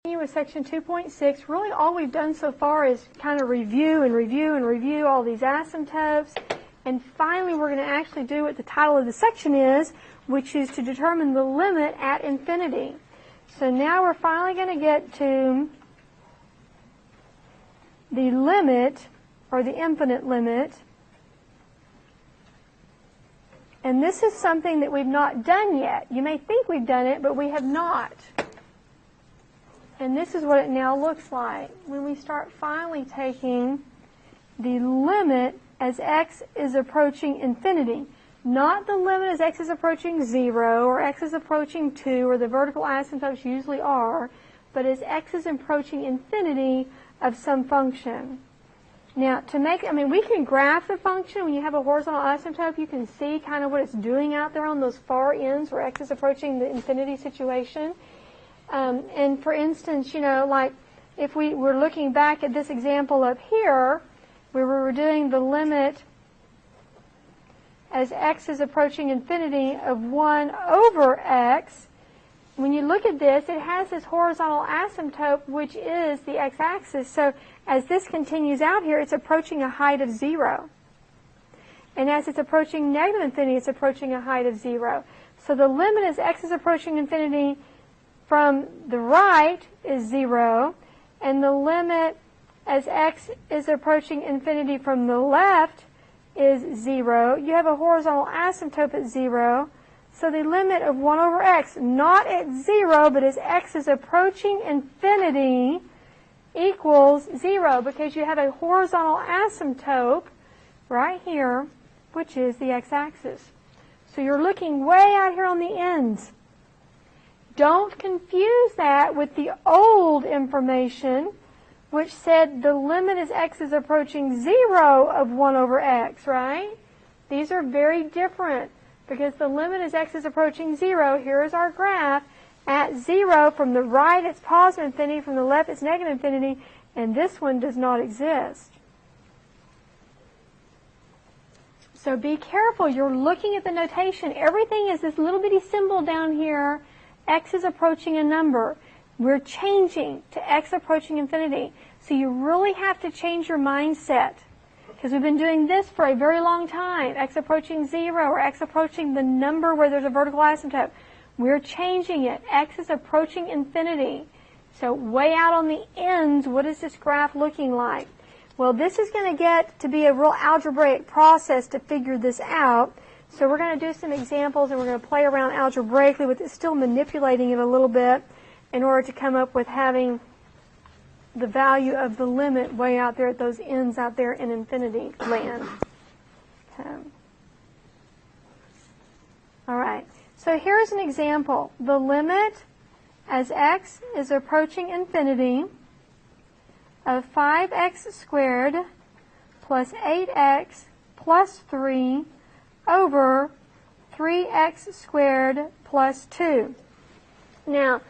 With section 2.6, really all we've done so far is kind of review all these asymptotes, and finally we're going to actually do what the title of the section is, which is to determine the limit at infinity. So now we're finally going to get to the limit, or the infinite limit, and this is something that we've not done yet. You may think we've done it, but we have not. And this is what it now looks like when we start finally taking the limit as x is approaching infinity. Not the limit as x is approaching 0 or x is approaching 2 or the vertical asymptotes usually are, but as x is approaching infinity of some function. Now, we can graph the function. When you have a horizontal asymptote, you can see kind of what it's doing out there on those far ends where x is approaching the infinity situation. And for instance, like if we were looking back at this example up here, where we were doing the limit as x is approaching infinity of 1 over x, when you look at this, it has this horizontal asymptote, which is the x-axis. So as this continues out here, it's approaching a height of 0. And as it's approaching negative infinity, it's approaching a height of 0. So the limit as x is approaching infinity from the right is 0, and the limit as x is approaching infinity from the left is 0. You have a horizontal asymptote at 0, so the limit of 1 over x, not at 0, but as x is approaching infinity, equals 0, because you have a horizontal asymptote right here, which is the x-axis. So you're looking way out here on the ends. Don't confuse that with the old information, which said the limit as x is approaching 0 of 1 over x, right? These are very different, because the limit as x is approaching 0, here is our graph, at 0, from the right it's positive infinity, from the left it's negative infinity, and this one does not exist. So be careful, you're looking at the notation. Everything is this little bitty symbol down here. X is approaching a number. We're changing to x approaching infinity. So you really have to change your mindset, because we've been doing this for a very long time. X approaching 0 or x approaching the number where there's a vertical asymptote. We're changing it. X is approaching infinity. So way out on the ends, what is this graph looking like? Well, this is going to get to be a real algebraic process to figure this out. So we're going to do some examples, and we're going to play around algebraically with it, still manipulating it a little bit in order to come up with having the value of the limit way out there at those ends out there in infinity land. Okay. All right. So here's an example. The limit as x is approaching infinity of 5x squared plus 8x plus 3 over 3x squared plus 2. Now,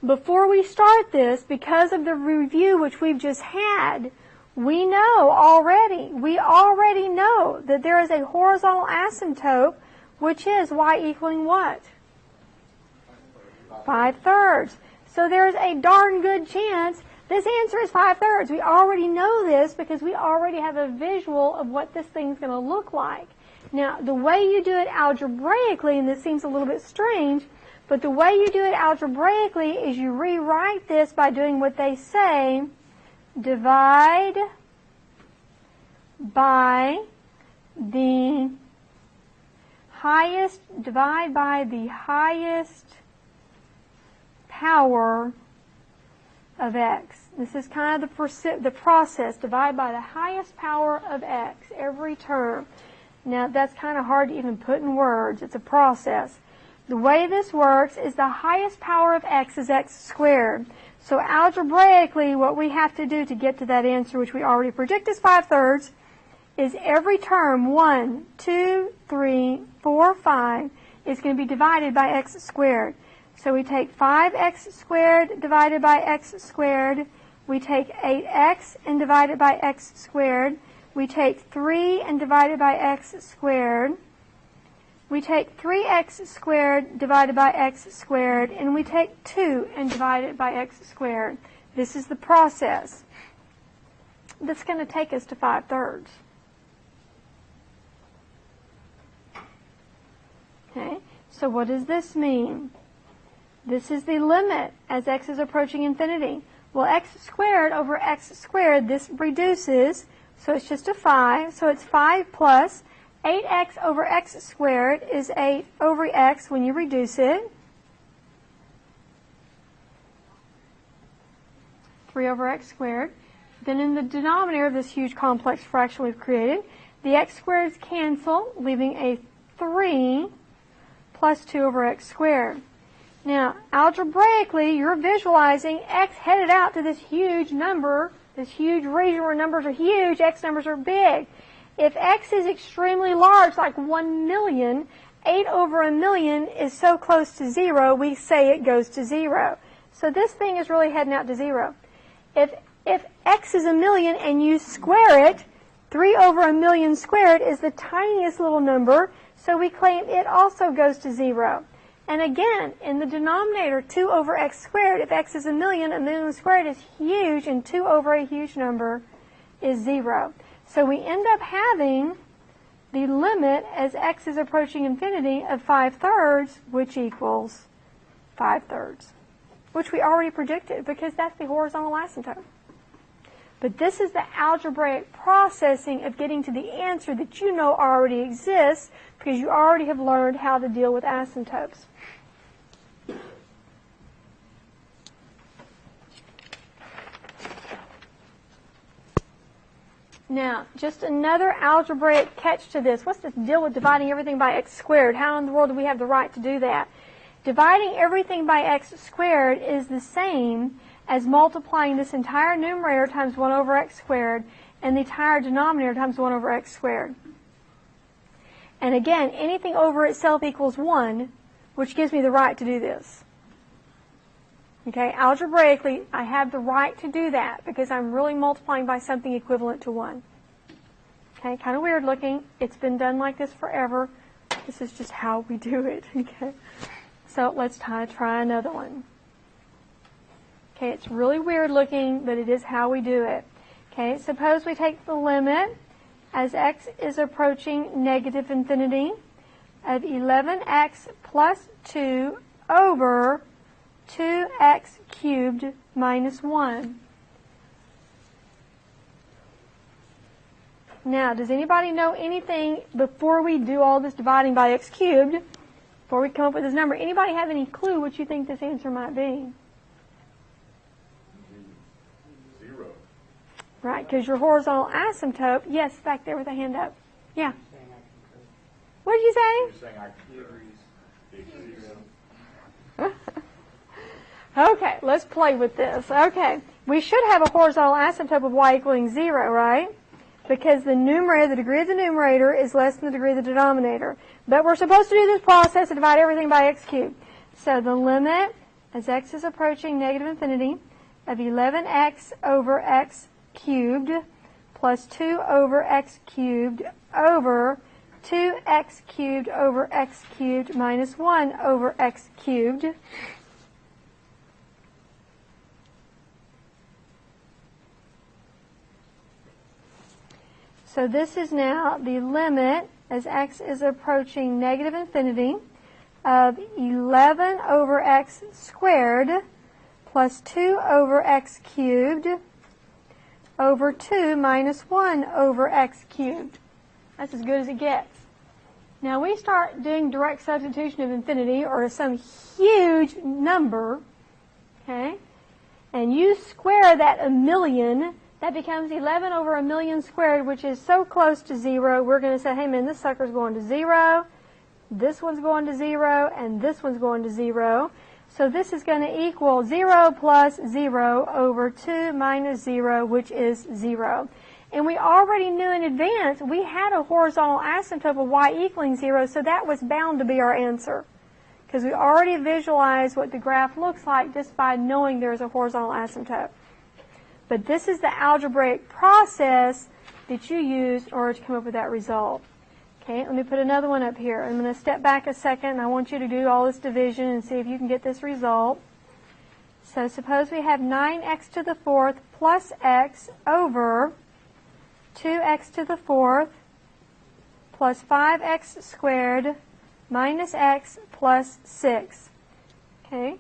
before we start this, because of the review which we've just had, we already know that there is a horizontal asymptote, which is y equaling what? 5/3. So there's a darn good chance this answer is 5/3. We already know this because we already have a visual of what this thing's going to look like. Now, the way you do it algebraically, and this seems a little bit strange, but the way you do it algebraically is you rewrite this by doing what they say, divide by the highest power of x. This is kind of the process, divide by the highest power of x, every term. Now, that's kind of hard to even put in words. It's a process. The way this works is the highest power of x is x squared. So algebraically, what we have to do to get to that answer, which we already predict is 5/3, is every term, 1, 2, 3, 4, 5, is going to be divided by x squared. So we take 5x squared divided by x squared. We take 8x and divide it by x squared. We take 3 and divide it by x squared. we take 3x squared divided by x squared, and we take 2 and divide it by x squared. This is the process that's going to take us to 5/3. Okay, so what does this mean? This is the limit as x is approaching infinity. Well, x squared over x squared, this reduces, so it's just a 5. So it's 5 plus 8x over x squared is 8 over x when you reduce it. 3 over x squared. Then in the denominator of this huge complex fraction we've created, the x squareds cancel, leaving a 3 plus 2 over x squared. Now, algebraically, you're visualizing x headed out to this huge number, this huge region where numbers are huge, x numbers are big. If x is extremely large, like 1 million, 8 over a million is so close to 0, we say it goes to 0. So this thing is really heading out to 0. If x is a million and you square it, 3 over a million squared is the tiniest little number, so we claim it also goes to 0. And again, in the denominator, 2 over x squared, if x is a million squared is huge, and 2 over a huge number is 0. So we end up having the limit as x is approaching infinity of 5/3, which equals 5/3, which we already predicted because that's the horizontal asymptote. But this is the algebraic processing of getting to the answer that you know already exists because you already have learned how to deal with asymptotes. Now, just another algebraic catch to this. What's this deal with dividing everything by x squared? How in the world do we have the right to do that? Dividing everything by x squared is the same as multiplying this entire numerator times 1 over x squared and the entire denominator times 1 over x squared. And again, anything over itself equals 1, which gives me the right to do this. Okay, algebraically, I have the right to do that because I'm really multiplying by something equivalent to 1. Okay, kind of weird looking. It's been done like this forever. This is just how we do it. Okay, so let's try another one. Okay, it's really weird looking, but it is how we do it. Okay, suppose we take the limit as x is approaching negative infinity of 11x plus 2 over 2x cubed minus 1. Now, does anybody know anything before we do all this dividing by x cubed, before we come up with this number, anybody have any clue what you think this answer might be? 0. Right, because your horizontal asymptote, yes, back there with a hand up. Yeah. What did you say? You're saying I big 0. Okay, let's play with this. Okay, we should have a horizontal asymptote of y equaling 0, right? Because the numerator, the degree of the numerator is less than the degree of the denominator. But we're supposed to do this process and divide everything by x cubed. So the limit, as x is approaching negative infinity, of 11x over x cubed plus 2 over x cubed over 2x cubed over x cubed minus 1 over x cubed. So this is now the limit as x is approaching negative infinity of 11 over x squared plus 2 over x cubed over 2 minus 1 over x cubed. That's as good as it gets. Now we start doing direct substitution of infinity or some huge number, okay, and you square that a million. That becomes 11 over a million squared, which is so close to 0, we're going to say, hey man, this sucker's going to 0, this one's going to 0, and this one's going to 0. So this is going to equal 0 plus 0 over 2 minus 0, which is 0. And we already knew in advance we had a horizontal asymptote of y equaling 0, so that was bound to be our answer. Because we already visualized what the graph looks like just by knowing there's a horizontal asymptote. But this is the algebraic process that you use in order to come up with that result. Okay, let me put another one up here. I'm going to step back a second. I want you to do all this division and see if you can get this result. So suppose we have 9x to the fourth plus x over 2x to the fourth plus 5x squared minus x plus 6. Okay?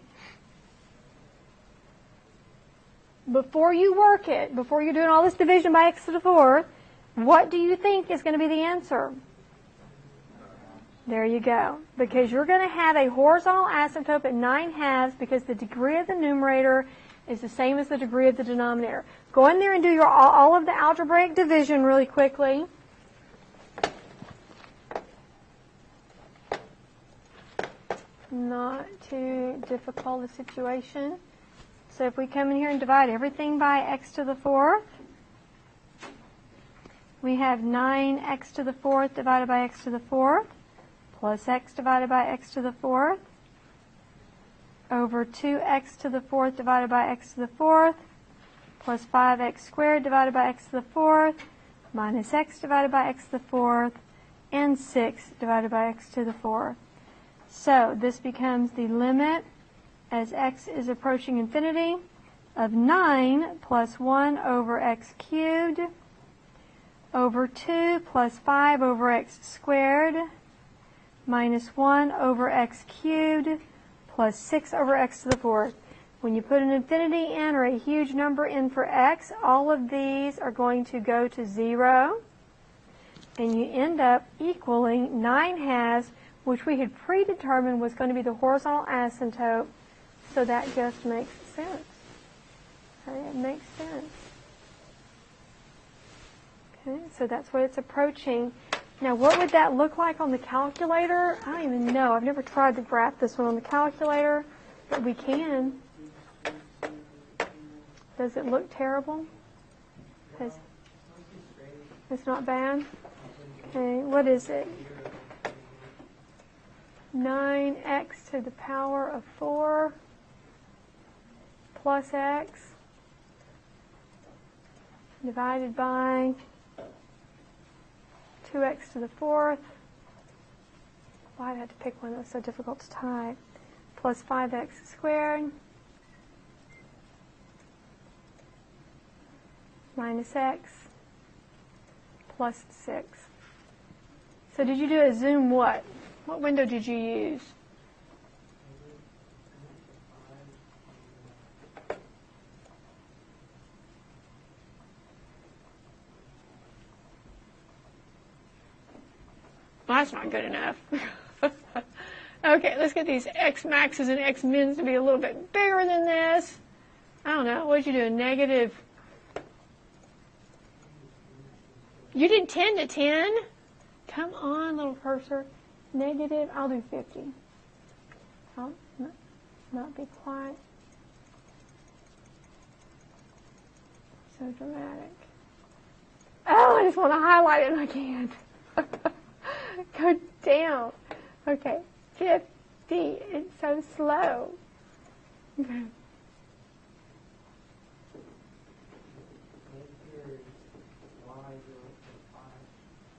Before you work it, before you're doing all this division by x to the fourth, what do you think is going to be the answer? There you go. Because you're going to have a horizontal asymptote at 9/2 because the degree of the numerator is the same as the degree of the denominator. Go in there and do all of the algebraic division really quickly. Not too difficult a situation. So if we come in here and divide everything by x to the fourth, we have 9x to the fourth divided by x to the fourth plus x divided by x to the fourth over 2x to the fourth divided by x to the fourth plus 5x squared divided by x to the fourth minus x divided by x to the fourth and 6 divided by x to the fourth. So this becomes the limit as x is approaching infinity of 9 plus 1 over x cubed over 2 plus 5 over x squared minus 1 over x cubed plus 6 over x to the fourth. When you put an infinity in or a huge number in for x, all of these are going to go to 0, and you end up equaling 9/2, which we had predetermined was going to be the horizontal asymptote, so that just makes sense. Okay, it makes sense. Okay, so that's what it's approaching. Now, what would that look like on the calculator? I don't even know. I've never tried to graph this one on the calculator, but we can. Does it look terrible? It's not bad? Okay, what is it? 9x to the power of 4 plus x divided by 2x to the fourth. Why did I have to pick one that was so difficult to type? Plus 5x squared minus x plus 6. So did you do a zoom what? What window did you use? Well, that's not good enough. Okay, let's get these x maxes and x mins to be a little bit bigger than this. I don't know. What did you do? A negative? You did 10 to 10? Come on, little cursor. Negative, I'll do 50. I'll not be quite so dramatic. Oh, I just want to highlight it and I can't. Go down. Okay, 50. It's so slow. Okay.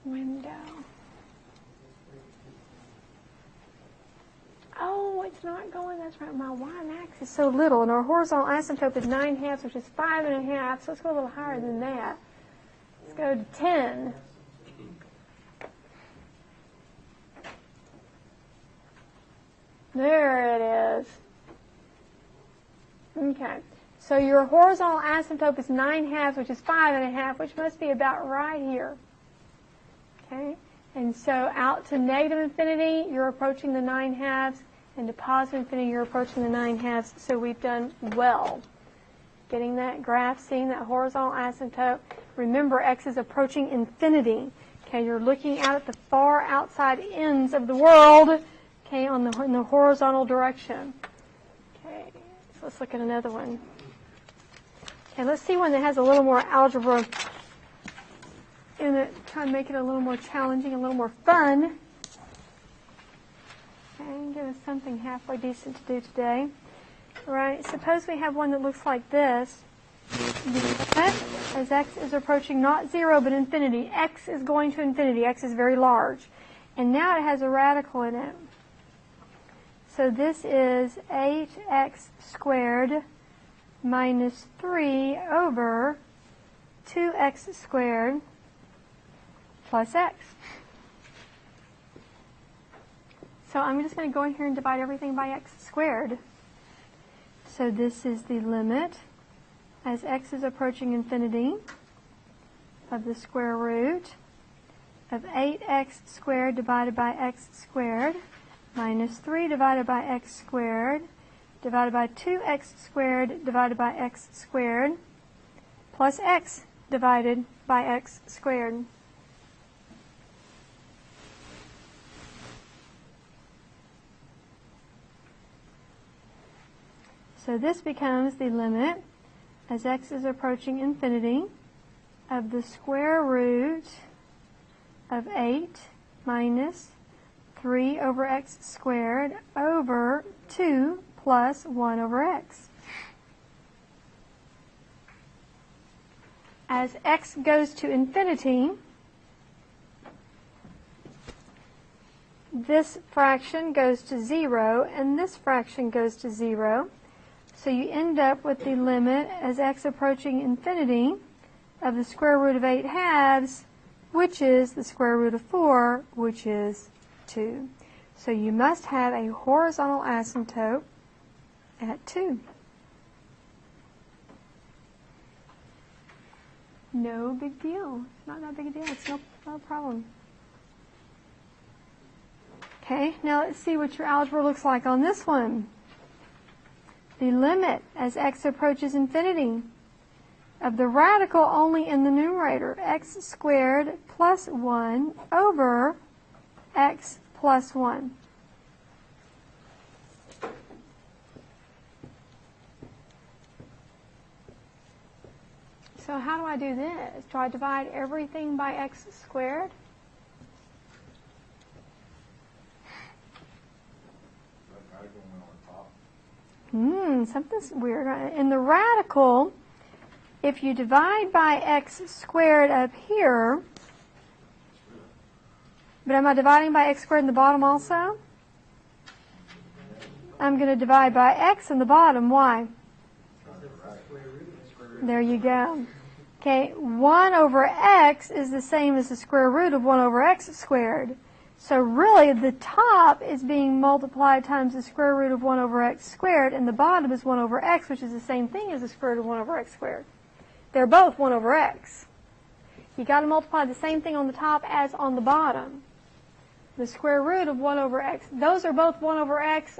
Window. Oh, it's not going. That's right. My y-max is so little, and our horizontal asymptote is 9/2, which is 5.5. So let's go a little higher than that. Let's go to 10. There it is. Okay. So your horizontal asymptote is 9/2, which is 5.5, which must be about right here. Okay. And so out to negative infinity, you're approaching the 9/2, and to positive infinity, you're approaching the 9/2. So we've done well. Getting that graph, seeing that horizontal asymptote. Remember, x is approaching infinity. Okay, you're looking out at the far outside ends of the world. Okay, in the horizontal direction. Okay, so let's look at another one. Okay, let's see one that has a little more algebra in it. Try to make it a little more challenging, a little more fun. Okay, give us something halfway decent to do today. All right, suppose we have one that looks like this. the limit as x is approaching not 0 but infinity. X is going to infinity. X is very large. And now it has a radical in it. So this is 8x squared minus 3 over 2x squared plus x. So I'm just going to go in here and divide everything by x squared. So this is the limit as x is approaching infinity of the square root of 8x squared divided by x squared minus 3 divided by x squared divided by 2x squared divided by x squared plus x divided by x squared. So this becomes the limit as x is approaching infinity of the square root of 8 minus 3 over x squared over 2 plus 1 over x. As x goes to infinity, this fraction goes to 0 and this fraction goes to 0. So you end up with the limit as x approaching infinity of the square root of 8 halves, which is the square root of 4, which is 2. So you must have a horizontal asymptote at 2. No big deal. It's not that big a deal. It's no problem. Okay, now let's see what your algebra looks like on this one. The limit as x approaches infinity of the radical only in the numerator, x squared plus 1 over x plus 1. So how do I do this? Do I divide everything by x squared? Something's weird. In the radical, if you divide by x squared up here, but am I dividing by x squared in the bottom also? I'm going to divide by x in the bottom. Why? There you go. Okay, 1 over x is the same as the square root of 1 over x squared. So really, the top is being multiplied times the square root of 1 over x squared, and the bottom is 1 over x, which is the same thing as the square root of 1 over x squared. They're both 1 over x. You got to multiply the same thing on the top as on the bottom. The square root of 1 over x, those are both 1 over x,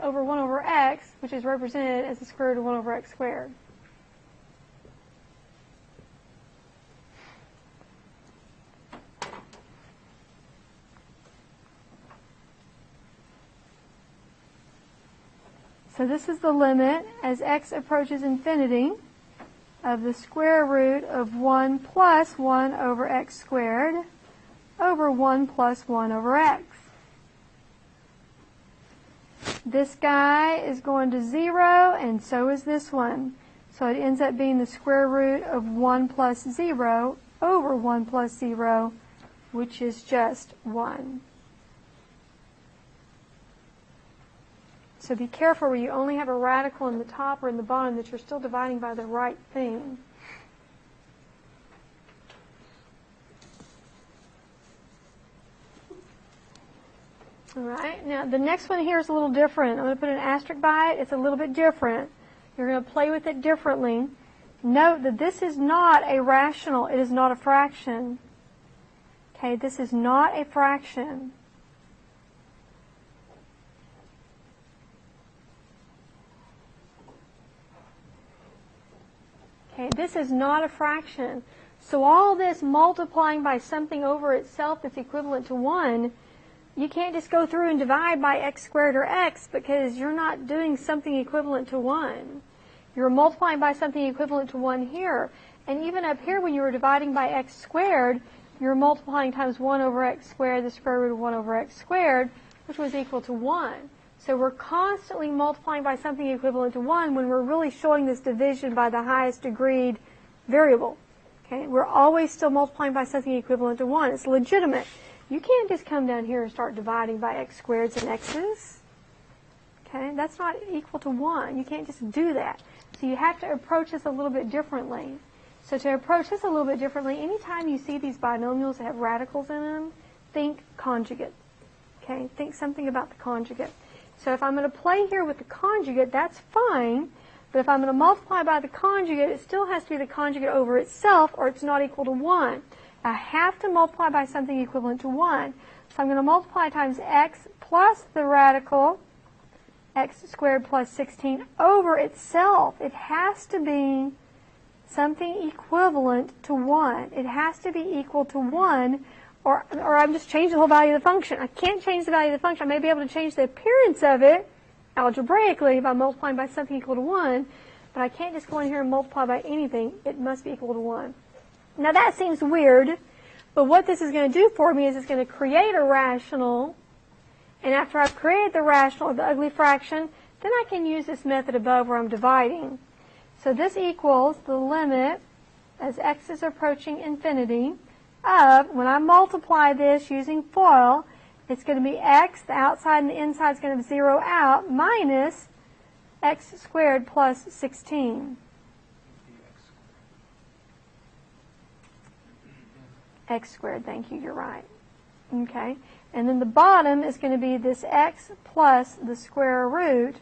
which is represented as the square root of 1 over x squared. So this is the limit as x approaches infinity of the square root of 1 plus 1 over x squared over 1 plus 1 over x. This guy is going to 0, and so is this one. So it ends up being the square root of 1 plus 0 over 1 plus 0, which is just 1. So be careful where you only have a radical in the top or in the bottom that you're still dividing by the right thing. All right, now the next one here is a little different. I'm going to put an asterisk by it. It's a little bit different. You're going to play with it differently. Note that this is not a rational. It is not a fraction. Okay, this is not a fraction. Okay, this is not a fraction. So all this multiplying by something over itself that's equivalent to 1, you can't just go through and divide by x squared or x because you're not doing something equivalent to 1. You're multiplying by something equivalent to 1 here. And even up here when you were dividing by x squared, you're multiplying times 1 over x squared, the square root of 1 over x squared, which was equal to 1. So we're constantly multiplying by something equivalent to 1 when we're really showing this division by the highest degreed variable. Okay? We're always still multiplying by something equivalent to 1. It's legitimate. You can't just come down here and start dividing by x squareds and x's. Okay? That's not equal to 1. You can't just do that. So you have to approach this a little bit differently. So to approach this a little bit differently, anytime you see these binomials that have radicals in them, think conjugate. Okay? Think something about the conjugate. So if I'm going to play here with the conjugate, that's fine. But if I'm going to multiply by the conjugate, it still has to be the conjugate over itself, or it's not equal to 1. I have to multiply by something equivalent to 1. So I'm going to multiply times x plus the radical, x squared plus 16, over itself. It has to be something equivalent to 1. It has to be equal to 1, or I'm just changing the whole value of the function. I can't change the value of the function. I may be able to change the appearance of it algebraically by multiplying by something equal to 1, but I can't just go in here and multiply by anything. It must be equal to 1. Now that seems weird, but what this is going to do for me is it's going to create a rational, and after I've created the rational, or the ugly fraction, then I can use this method above where I'm dividing. So this equals the limit, as x is approaching infinity, of, when I multiply this using FOIL, it's going to be x, the outside and the inside is going to zero out, minus x squared plus 16. X squared, thank you, you're right. Okay, and then the bottom is going to be this x plus the square root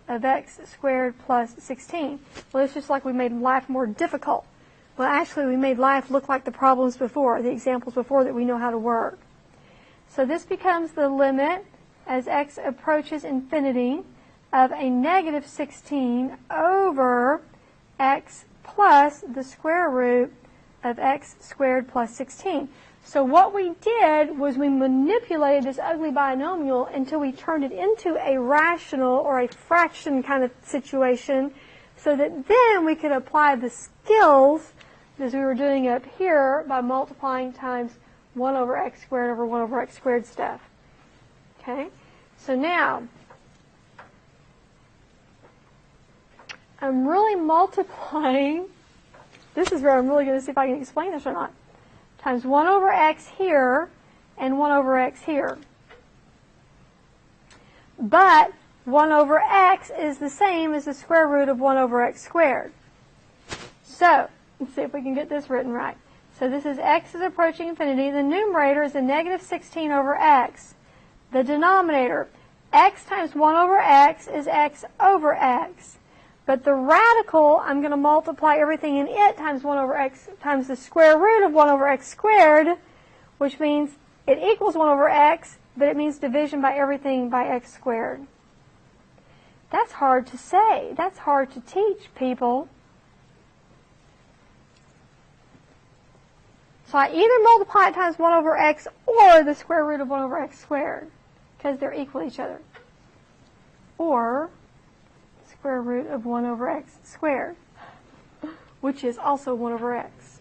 of x squared plus 16. Well, it's just like we made life more difficult. Well, actually, we made life look like the problems before, the examples before that we know how to work. So this becomes the limit, as x approaches infinity, of a negative 16 over x plus the square root of x squared plus 16. So what we did was we manipulated this ugly binomial until we turned it into a rational or a fraction kind of situation, so that then we could apply the skills as we were doing up here by multiplying times 1 over x squared over 1 over x squared stuff. Okay? So now, I'm really multiplying, this is where I'm really going to see if I can explain this or not, times 1 over x here and 1 over x here. But 1 over x is the same as the square root of 1 over x squared. So, let's see if we can get this written right. So this is x is approaching infinity. The numerator is a negative 16 over x. The denominator, x times 1 over x is x over x. But the radical, I'm going to multiply everything in it times 1 over x times the square root of 1 over x squared, which means it equals 1 over x, but it means division by everything by x squared. That's hard to say. That's hard to teach people. So I either multiply it times 1 over x or the square root of 1 over x squared, because they're equal to each other. Or square root of 1 over x squared, which is also 1 over x.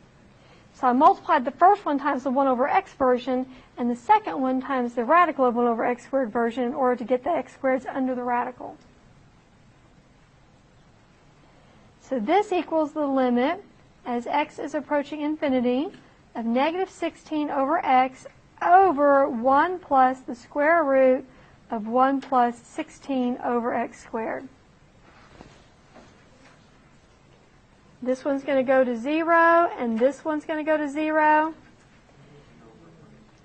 So I multiplied the first one times the 1 over x version, and the second one times the radical of 1 over x squared version in order to get the x squareds under the radical. So this equals the limit, as x is approaching infinity, of negative 16 over x over 1 plus the square root of 1 plus 16 over x squared. This one's going to go to 0, and this one's going to go to 0,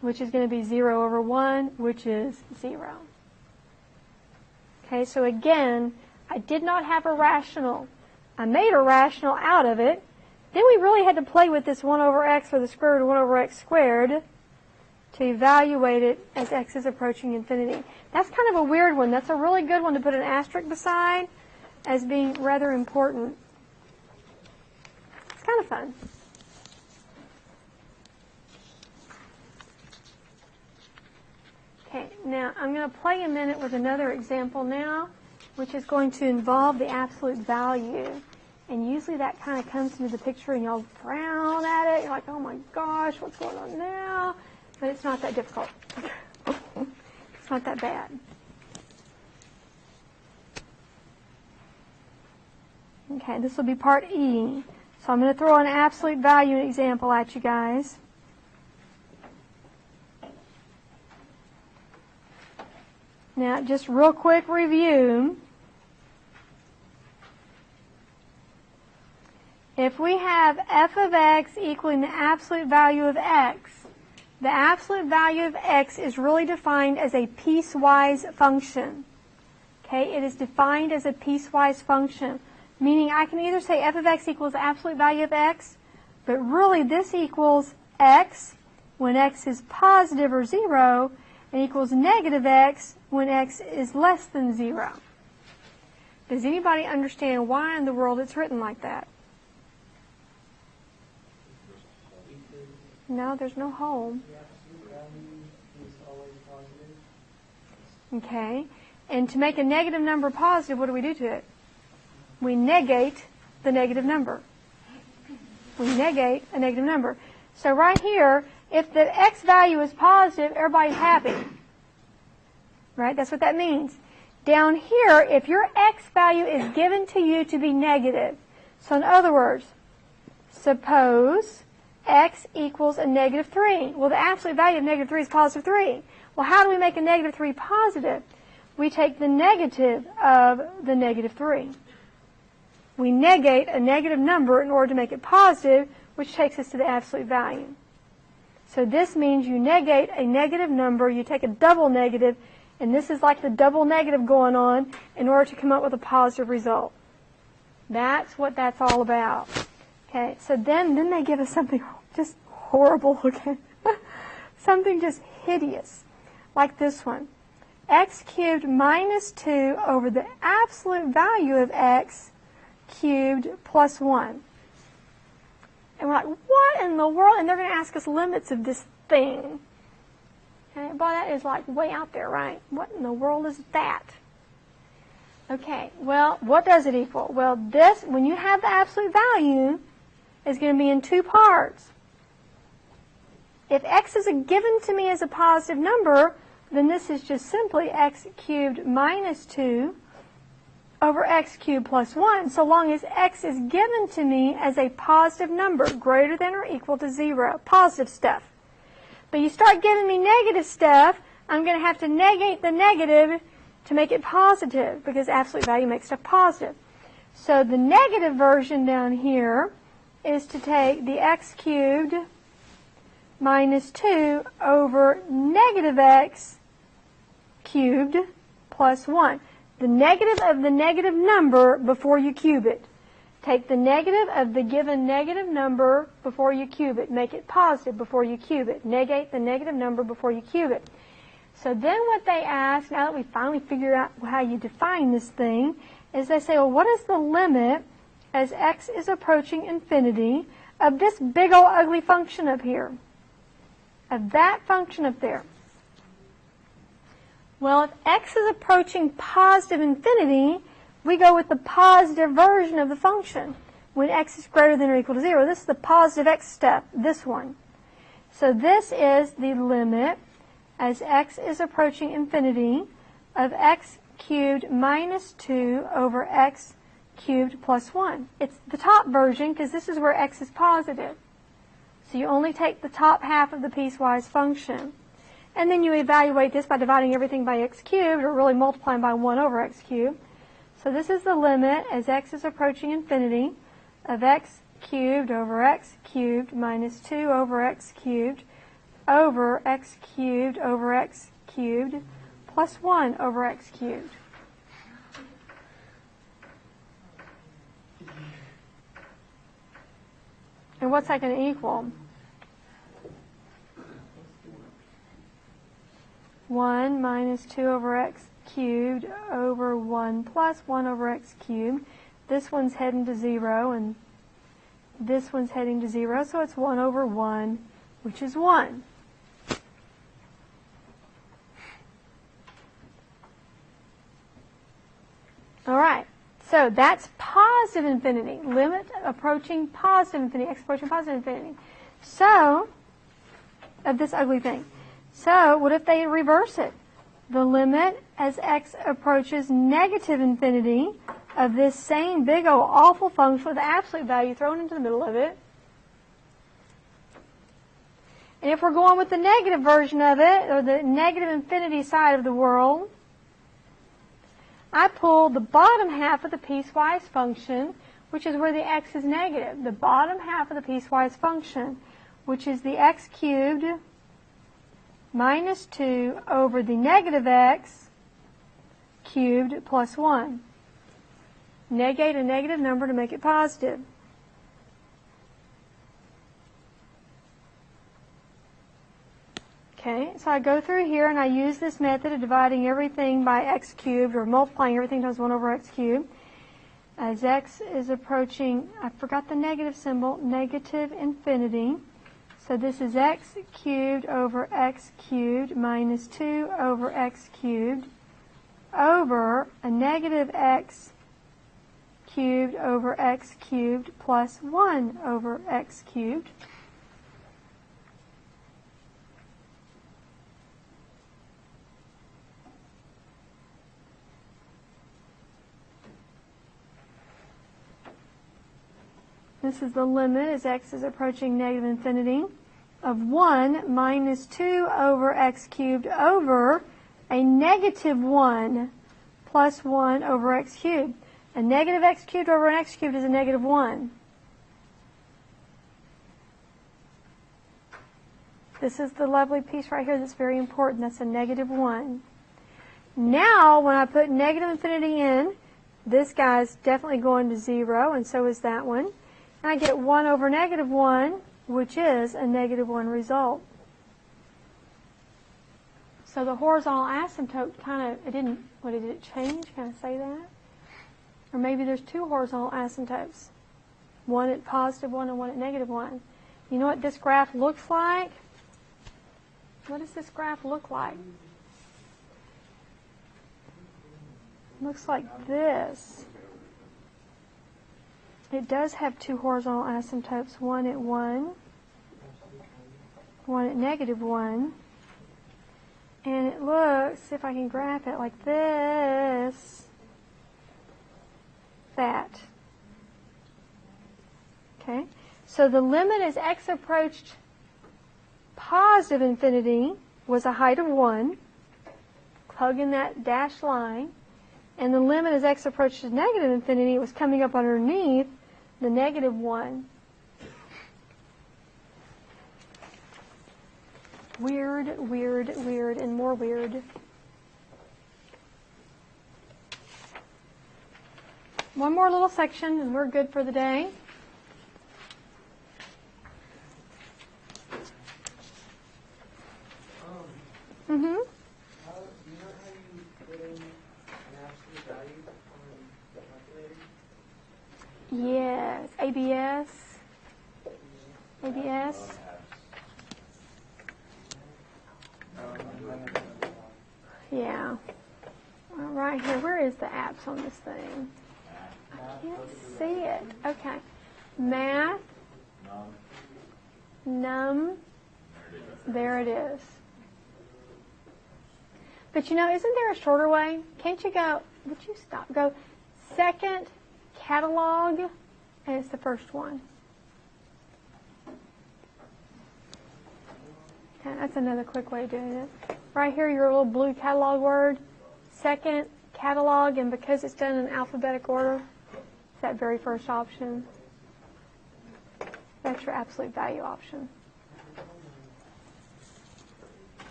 which is going to be 0 over 1, which is 0. Okay, so again, I did not have a rational. I made a rational out of it. Then we really had to play with this 1 over x or the square root of 1 over x squared to evaluate it as x is approaching infinity. That's kind of a weird one. That's a really good one to put an asterisk beside as being rather important. It's kind of fun. Okay, now I'm going to play a minute with another example now, which is going to involve the absolute value. And usually that kind of comes into the picture and y'all frown at it. You're like, oh my gosh, what's going on now? But it's not that difficult. It's not that bad. Okay, this will be part E. So I'm going to throw an absolute value example at you guys. Now, just real quick review. If we have f of x equaling the absolute value of x, the absolute value of x is really defined as a piecewise function. Okay, it is defined as a piecewise function, meaning I can either say f of x equals the absolute value of x, but really this equals x when x is positive or 0, and equals negative x when x is less than 0. Does anybody understand why in the world it's written like that? No, there's no home. Okay. And to make a negative number positive, what do we do to it? We negate the negative number. We negate a negative number. So right here, if the x value is positive, everybody's happy. Right? That's what that means. Down here, if your x value is given to you to be negative, so in other words, suppose x equals a negative 3. Well, the absolute value of negative 3 is positive 3. Well, how do we make a negative 3 positive? We take the negative of the negative 3. We negate a negative number in order to make it positive, which takes us to the absolute value. So this means you negate a negative number, you take a double negative, and this is like the double negative going on in order to come up with a positive result. That's what that's all about. Okay, so then they give us something just horrible looking. Something just hideous, like this one. X cubed minus 2 over the absolute value of x cubed plus 1. And we're like, what in the world? And they're going to ask us limits of this thing. Okay, boy, that is like way out there, right? What in the world is that? Okay, well, what does it equal? Well, this, when you have the absolute value, is going to be in two parts. If x is given to me as a positive number, then this is just simply x cubed minus 2 over x cubed plus 1, so long as x is given to me as a positive number, greater than or equal to 0, positive stuff. But you start giving me negative stuff, I'm going to have to negate the negative to make it positive, because absolute value makes stuff positive. So the negative version down here is to take the x cubed minus 2 over negative x cubed plus 1. The negative of the negative number before you cube it. Take the negative of the given negative number before you cube it. Make it positive before you cube it. Negate the negative number before you cube it. So then what they ask, now that we finally figured out how you define this thing, is they say, well, what is the limit as x is approaching infinity of this big old ugly function up here? Of that function up there. Well, if x is approaching positive infinity, we go with the positive version of the function when x is greater than or equal to 0. This is the positive x step, this one. So this is the limit as x is approaching infinity of x cubed minus 2 over x cubed plus 1. It's the top version because this is where x is positive. So you only take the top half of the piecewise function. And then you evaluate this by dividing everything by x cubed, or really multiplying by 1 over x cubed. So this is the limit as x is approaching infinity of x cubed over x cubed minus 2 over x cubed over x cubed over x cubed plus 1 over x cubed. And what's that going to equal? 1 minus 2 over x cubed over 1 plus 1 over x cubed. This one's heading to 0, and this one's heading to 0, so it's 1 over 1, which is 1. All right, so that's positive infinity, limit approaching positive infinity, x approaching positive infinity. So, of this ugly thing. So, what if they reverse it? The limit as x approaches negative infinity of this same big old awful function with the absolute value thrown into the middle of it. And if we're going with the negative version of it, or the negative infinity side of the world, I pull the bottom half of the piecewise function, which is where the x is negative. The bottom half of the piecewise function, which is the x cubed minus 2 over the negative x cubed plus 1. Negate a negative number to make it positive. Okay, so I go through here and I use this method of dividing everything by x cubed, or multiplying everything times 1 over x cubed. As x is approaching, I forgot the negative symbol, negative infinity. So this is x cubed over x cubed minus 2 over x cubed over a negative x cubed over x cubed plus 1 over x cubed. This is the limit as x is approaching negative infinity of 1 minus 2 over x cubed over a negative 1 plus 1 over x cubed. A negative x cubed over an x cubed is a negative 1. This is the lovely piece right here that's very important. That's a negative 1. Now, when I put negative infinity in, this guy's definitely going to 0, and so is that one. And I get 1 over negative 1, which is a negative 1 result. So the horizontal asymptote kind of, did it change? Can I say that? Or maybe there's two horizontal asymptotes. One at positive 1 and one at negative 1. You know what this graph looks like? What does this graph look like? It looks like this. It does have two horizontal asymptotes, one at 1, one at negative 1. And it looks, if I can graph it, like this, that. Okay? So the limit as x approached positive infinity was a height of 1. Plug in that dashed line. And the limit as x approached negative infinity was coming up underneath the negative 1. Weird, weird, weird, and more weird. One more little section and we're good for the day. Mm-hmm. Do you know how you put in an absolute value on the calculator? Yes, ABS. ABS. Yeah. Right here. Where is the apps on this thing? I can't see it. Okay. Math. Num. There it is. But you know, isn't there a shorter way? Can't you go, would you stop? Go second catalog, and it's the first one. Okay, that's another quick way of doing it. Right here, your little blue catalog word, second catalog, and because it's done in alphabetic order, it's that very first option. That's your absolute value option.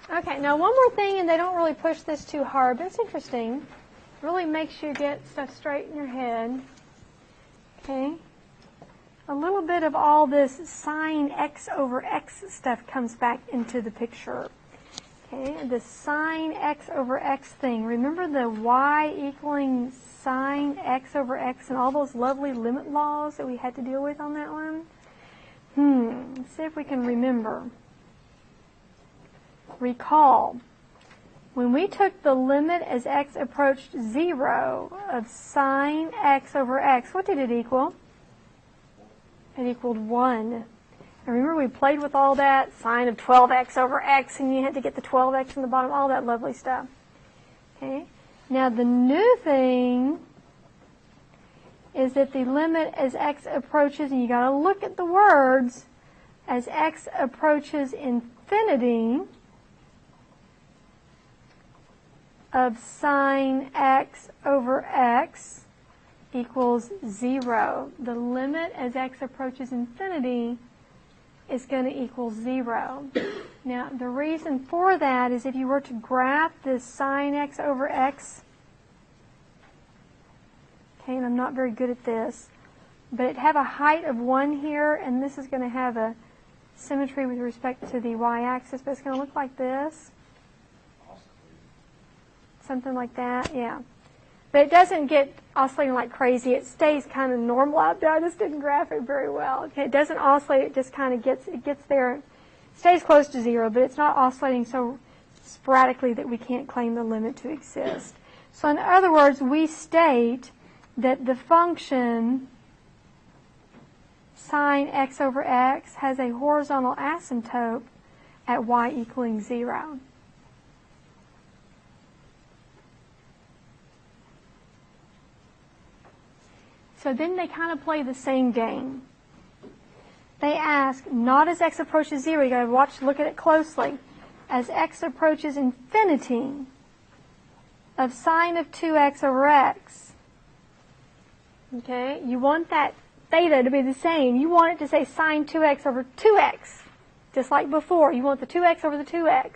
Okay, now one more thing, and they don't really push this too hard, but it's interesting. It really makes you get stuff straight in your head. Okay? A little bit of all this sine x over x stuff comes back into the picture. Okay, the sine x over x thing. Remember the y equaling sine x over x and all those lovely limit laws that we had to deal with on that one? Let's see if we can remember. Recall, when we took the limit as x approached 0 of sine x over x, what did it equal? It equaled 1. And remember we played with all that, sine of 12x over x, and you had to get the 12x in the bottom, all that lovely stuff. Okay. Now the new thing is that the limit as x approaches, and you got to look at the words, as x approaches infinity of sine x over x equals 0. The limit as x approaches infinity is going to equal 0. Now, the reason for that is if you were to graph this sine x over x, okay, and I'm not very good at this, but it'd have a height of 1 here, and this is going to have a symmetry with respect to the y-axis, but it's going to look like this. Something like that, yeah. But it doesn't get oscillating like crazy. It stays kind of normal out there. I just didn't graph it very well. Okay, it doesn't oscillate. It just kind of gets there. It stays close to 0, but it's not oscillating so sporadically that we can't claim the limit to exist. So in other words, we state that the function sine x over x has a horizontal asymptote at y equaling 0. So then they kind of play the same game. They ask, not as x approaches 0, you got to look at it closely. As x approaches infinity of sine of 2x over x. Okay, you want that theta to be the same. You want it to say sine 2x over 2x, just like before. You want the 2x over the 2x.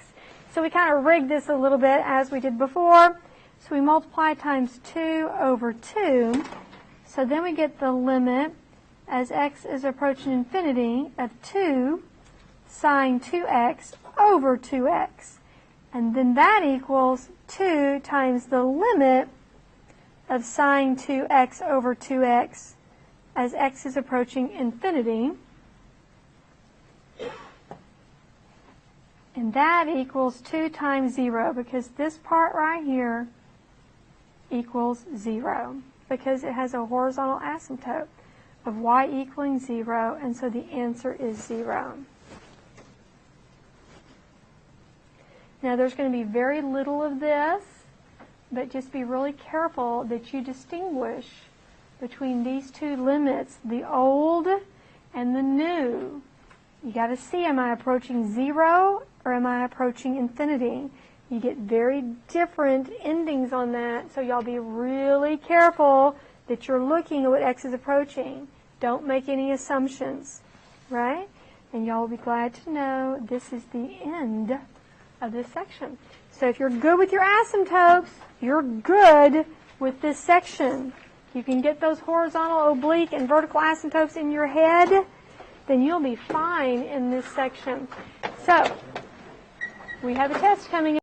So we kind of rigged this a little bit as we did before. So we multiply times 2 over 2. So then we get the limit as x is approaching infinity of 2 sine 2x over 2x. And then that equals 2 times the limit of sine 2x over 2x as x is approaching infinity. And that equals 2 times 0, because this part right here equals 0, because it has a horizontal asymptote of y equaling 0, and so the answer is 0. Now there's going to be very little of this, but just be really careful that you distinguish between these two limits, the old and the new. You got to see, am I approaching 0 or am I approaching infinity? You get very different endings on that, so y'all be really careful that you're looking at what x is approaching. Don't make any assumptions, right? And y'all will be glad to know this is the end of this section. So if you're good with your asymptotes, you're good with this section. You can get those horizontal, oblique, and vertical asymptotes in your head, then you'll be fine in this section. So we have a test coming up.